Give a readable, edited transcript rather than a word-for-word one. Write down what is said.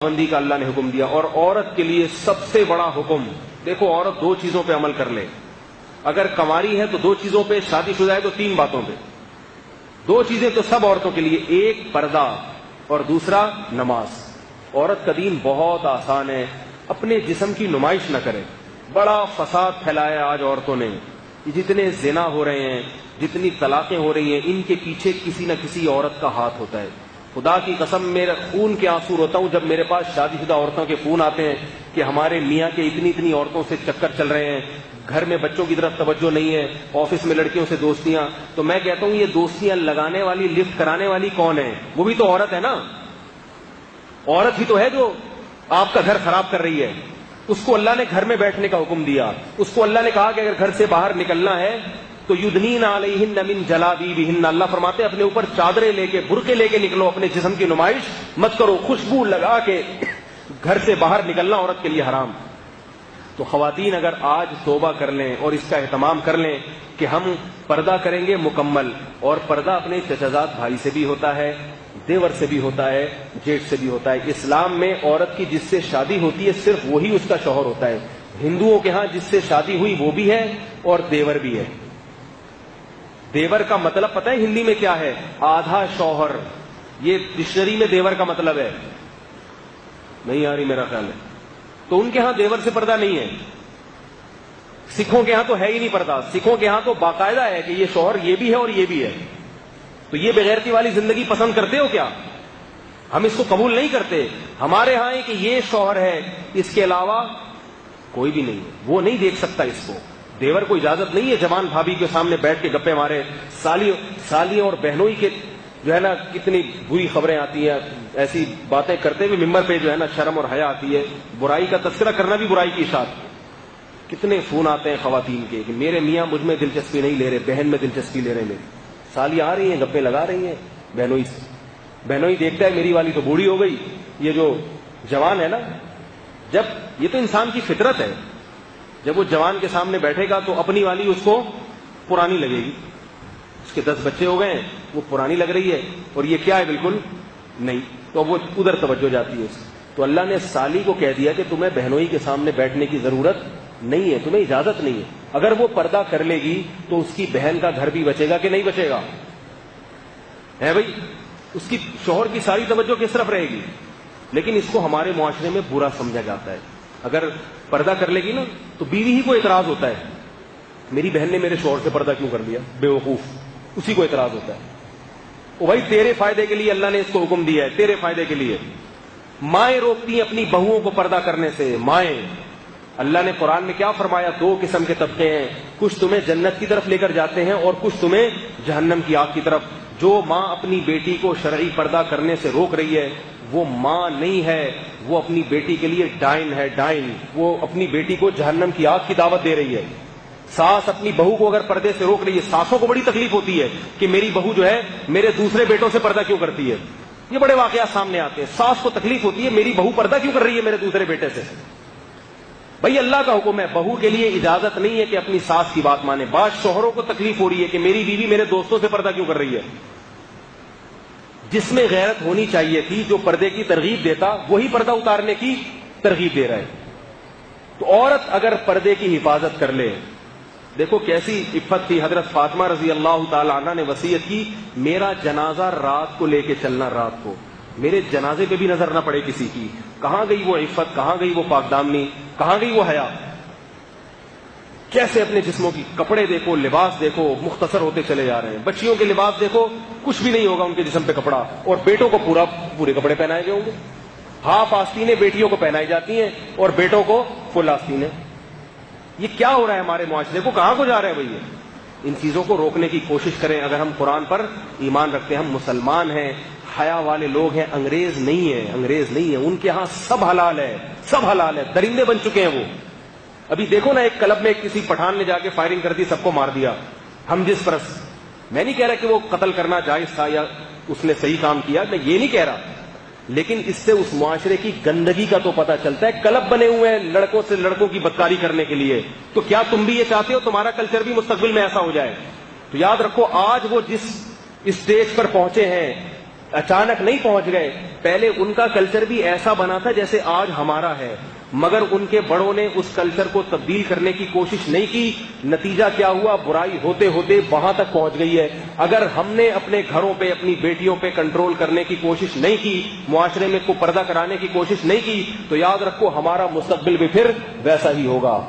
پابندی کا اللہ نے حکم دیا. اور عورت کے لیے سب سے بڑا حکم، دیکھو عورت دو چیزوں پہ عمل کر لے. اگر کنواری ہے تو دو چیزوں پہ، شادی شدہ ہے تو تین باتوں پہ. دو چیزیں تو سب عورتوں کے لیے، ایک پردہ اور دوسرا نماز. عورت کا دین بہت آسان ہے، اپنے جسم کی نمائش نہ کرے. بڑا فساد پھیلایا آج عورتوں نے. جتنے زنا ہو رہے ہیں، جتنی طلاقیں ہو رہی ہیں، ان کے پیچھے کسی نہ کسی عورت کا ہاتھ ہوتا ہے. خدا کی قسم میرا خون کے آنسو روتا ہوں جب میرے پاس شادی شدہ عورتوں کے فون آتے ہیں کہ ہمارے میاں کے اتنی عورتوں سے چکر چل رہے ہیں، گھر میں بچوں کی طرف توجہ نہیں ہے، آفس میں لڑکیوں سے دوستیاں. تو میں کہتا ہوں یہ دوستیاں لگانے والی، لفٹ کرانے والی کون ہے؟ وہ بھی تو عورت ہے نا. عورت ہی تو ہے جو آپ کا گھر خراب کر رہی ہے. اس کو اللہ نے گھر میں بیٹھنے کا حکم دیا. اس کو اللہ نے کہا کہ اگر گھر سے باہر نکلنا ہے تو یدنین علیہن من جلابیبہن، اللہ فرماتے ہیں اپنے اوپر چادریں لے کے، برقعے لے کے نکلو، اپنے جسم کی نمائش مت کرو. خوشبو لگا کے گھر سے باہر نکلنا عورت کے لیے حرام. تو خواتین اگر آج توبہ کر لیں اور اس کا اہتمام کر لیں کہ ہم پردہ کریں گے مکمل، اور پردہ اپنے چچازاد بھائی سے بھی ہوتا ہے، دیور سے بھی ہوتا ہے، جیٹھ سے بھی ہوتا ہے. اسلام میں عورت کی جس سے شادی ہوتی ہے صرف وہی اس کا شوہر ہوتا ہے. ہندوؤں کے ہاں جس سے شادی ہوئی وہ بھی ہے اور دیور بھی ہے. دیور کا مطلب پتہ ہے ہندی میں کیا ہے؟ آدھا شوہر. یہ ڈکشنری میں دیور کا مطلب ہے. نہیں آ رہی میرا خیال ہے. تو ان کے ہاں دیور سے پردہ نہیں ہے. سکھوں کے ہاں تو ہے ہی نہیں پردہ. سکھوں کے ہاں تو باقاعدہ ہے کہ یہ شوہر یہ بھی ہے اور یہ بھی ہے. تو یہ بغیرتی والی زندگی پسند کرتے ہو کیا؟ ہم اس کو قبول نہیں کرتے. ہمارے ہاں ہے کہ یہ شوہر ہے، اس کے علاوہ کوئی بھی نہیں ہے. وہ نہیں دیکھ سکتا اس کو. دیور کو اجازت نہیں ہے جوان بھابھی کے سامنے بیٹھ کے گپے مارے. سالیوں اور بہنوئی کے جو ہے نا کتنی بری خبریں آتی ہیں، ایسی باتیں کرتے ہوئے ممبر پہ جو ہے نا شرم اور حیا آتی ہے. برائی کا تذکرہ کرنا بھی برائی کی اشاعت. کتنے فون آتے ہیں خواتین کے کہ میرے میاں مجھ میں دلچسپی نہیں لے رہے، بہن میں دلچسپی لے رہے ہیں. میری سالی آ رہی ہیں، گپے لگا رہی ہیں بہنوئی سے. بہنوئی دیکھتا ہے میری والی تو بوڑھی ہو گئی، یہ جو جوان ہے نا، جب یہ تو انسان کی فطرت ہے، جب وہ جوان کے سامنے بیٹھے گا تو اپنی والی اس کو پرانی لگے گی. اس کے 10 بچے ہو گئے ہیں، وہ پرانی لگ رہی ہے، اور یہ کیا ہے بالکل نہیں. تو وہ ادھر توجہ جاتی ہے اس. تو اللہ نے سالی کو کہہ دیا کہ تمہیں بہنوئی کے سامنے بیٹھنے کی ضرورت نہیں ہے، تمہیں اجازت نہیں ہے. اگر وہ پردہ کر لے گی تو اس کی بہن کا گھر بھی بچے گا کہ نہیں بچے گا؟ ہے بھائی، اس کی شوہر کی ساری توجہ کس طرف رہے گی. لیکن اس کو ہمارے معاشرے میں برا سمجھا جاتا ہے. اگر پردہ کر لے گی نا تو بیوی ہی کو اعتراض ہوتا ہے، میری بہن نے میرے شوہر سے پردہ کیوں کر لیا، بے وقوف. اسی کو اعتراض ہوتا ہے. او بھائی تیرے فائدے کے لیے اللہ نے اس کو حکم دیا ہے، تیرے فائدے کے لیے. مائیں روکتی ہیں اپنی بہوؤں کو پردہ کرنے سے. مائیں، اللہ نے قرآن میں کیا فرمایا؟ 2 قسم کے طبقے ہیں، کچھ تمہیں جنت کی طرف لے کر جاتے ہیں اور کچھ تمہیں جہنم کی آگ کی طرف. جو ماں اپنی بیٹی کو شرعی پردہ کرنے سے روک رہی ہے وہ ماں نہیں ہے، وہ اپنی بیٹی کے لیے ڈائن ہے. ڈائن، وہ اپنی بیٹی کو جہنم کی آگ کی دعوت دے رہی ہے. ساس اپنی بہو کو اگر پردے سے روک رہی ہے، ساسوں کو بڑی تکلیف ہوتی ہے کہ میری بہو جو ہے میرے دوسرے بیٹوں سے پردہ کیوں کرتی ہے. یہ بڑے واقعات سامنے آتے ہیں. ساس کو تکلیف ہوتی ہے میری بہو پردہ کیوں کر رہی ہے میرے دوسرے بیٹے سے. بھئی اللہ کا حکم ہے، بہو کے لیے اجازت نہیں ہے کہ اپنی ساس کی بات مانے. بعض شوہروں کو تکلیف ہو رہی ہے کہ میری بیوی میرے دوستوں سے پردہ کیوں کر رہی ہے. جس میں غیرت ہونی چاہیے تھی، جو پردے کی ترغیب دیتا وہی پردہ اتارنے کی ترغیب دے رہا ہے. تو عورت اگر پردے کی حفاظت کر لے، دیکھو کیسی عفت تھی. حضرت فاطمہ رضی اللہ تعالی عنہ نے وصیت کی، میرا جنازہ رات کو لے کے چلنا، رات کو میرے جنازے پہ بھی نظر نہ پڑے کسی کی. کہاں گئی وہ عفت، کہاں گئی وہ پاکدامنی، کہاں گئی وہ حیا. کیسے اپنے جسموں کی کپڑے دیکھو، لباس دیکھو، مختصر ہوتے چلے جا رہے ہیں. بچیوں کے لباس دیکھو، کچھ بھی نہیں ہوگا ان کے جسم پہ کپڑا، اور بیٹوں کو پورے کپڑے پہنائے گئے ہوں گے. ہاف آستینیں بیٹیوں کو پہنائی جاتی ہیں اور بیٹوں کو فل آستینیں. یہ کیا ہو رہا ہے ہمارے معاشرے کو، کہاں کو جا رہے ہیں بھائی؟ ان چیزوں کو روکنے کی کوشش کریں. اگر ہم قرآن پر ایمان رکھتے ہیں، ہم مسلمان ہیں، حیا والے لوگ ہیں، انگریز نہیں ہیں. انگریز نہیں ہیں، ان کے ہاں سب حلال ہے، سب حلال ہے. درندے بن چکے ہیں وہ. ابھی دیکھو نا، ایک کلب میں کسی پٹھان نے جا کے فائرنگ کر دی، سب کو مار دیا. ہم جس پرست، میں نہیں کہہ رہا کہ وہ قتل کرنا جائز تھا یا اس نے صحیح کام کیا، میں یہ نہیں کہہ رہا، لیکن اس سے اس معاشرے کی گندگی کا تو پتہ چلتا ہے. کلب بنے ہوئے ہیں لڑکوں سے لڑکوں کی بدکاری کرنے کے لیے. تو کیا تم بھی یہ چاہتے ہو تمہارا کلچر بھی مستقبل میں ایسا ہو جائے؟ تو یاد رکھو، آج وہ جس اسٹیج پر پہنچے ہیں اچانک نہیں پہنچ گئے. پہلے ان کا کلچر بھی ایسا بنا تھا جیسے آج ہمارا ہے, مگر ان کے بڑوں نے اس کلچر کو تبدیل کرنے کی کوشش نہیں کی. نتیجہ کیا ہوا؟ برائی ہوتے ہوتے وہاں تک پہنچ گئی ہے. اگر ہم نے اپنے گھروں پہ اپنی بیٹیوں پہ کنٹرول کرنے کی کوشش نہیں کی, معاشرے میں کو پردہ کرانے کی کوشش نہیں کی, تو یاد رکھو ہمارا مستقبل بھی پھر ویسا ہی ہوگا.